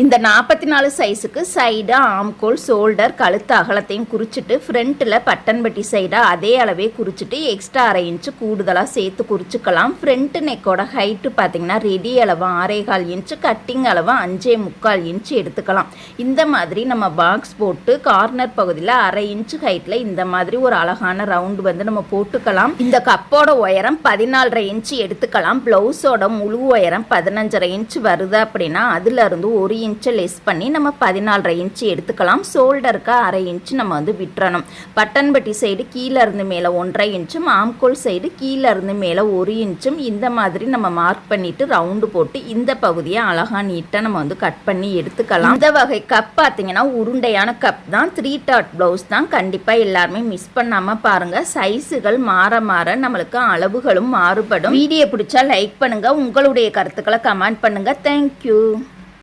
இந்த 44 சைஸுக்கு side ஆம்கோல் shoulder கழுத்து அகலத்தையும் குறிச்சிட்டு ஃப்ரண்ட்டில் பட்டன் பட்டி சைடாக அதே அளவே குறிச்சிட்டு எக்ஸ்ட்ரா 1/2 இன்ச்சு கூடுதலாக சேர்த்து குறிச்சிக்கலாம். ஃப்ரண்ட் நெக்கோட ஹைட்டு பார்த்திங்கன்னா ரெடி அளவு 6.25 இன்ச்சு, கட்டிங் அளவு 5.25 இன்ச்சு எடுத்துக்கலாம். இந்த மாதிரி நம்ம பாக்ஸ் போட்டு கார்னர் பகுதியில் 1/2 இன்ச்சு ஹைட்டில் இந்த மாதிரி ஒரு அழகான ரவுண்டு வந்து நம்ம போட்டுக்கலாம். இந்த கப்போட உயரம் 14.5 இன்ச்சு எடுத்துக்கலாம். ப்ளவுஸோட முழு உயரம் 15.5 இன்ச்சு வருது அப்படின்னா அதுலேருந்து 1 இன்ச்சு லெஸ் பண்ணி நம்ம 14.5 இன்ச்சு எடுத்துக்கலாம். ஷோல்டருக்கு 1/2 இன்ச்சு நம்ம வந்து விட்டுறணும். பட்டன் பட்டி சைடு கீழே இருந்து மேலே 1.5 இன்ச்சும், ஆம்கோல் சைடு கீழே இருந்து மேலே 1 இன்ச்சும் இந்த மாதிரி நம்ம மார்க் பண்ணிட்டு ரவுண்டு போட்டு இந்த பகுதியை அழகா நீட்டாக நம்ம வந்து கட் பண்ணி எடுத்துக்கலாம். இந்த வகை கப் பார்த்தீங்கன்னா உருண்டையான கப் தான், 3 டாட் ப்ளவுஸ் தான். கண்டிப்பாக எல்லாருமே மிஸ் பண்ணாமல் பாருங்கள். சைஸுகள் மாற மாற நம்மளுக்கு அளவுகளும் மாறுபடும். வீடியோ பிடிச்சா லைக் பண்ணுங்கள், உங்களுடைய கருத்துக்களை கமெண்ட் பண்ணுங்கள். தேங்க்யூ.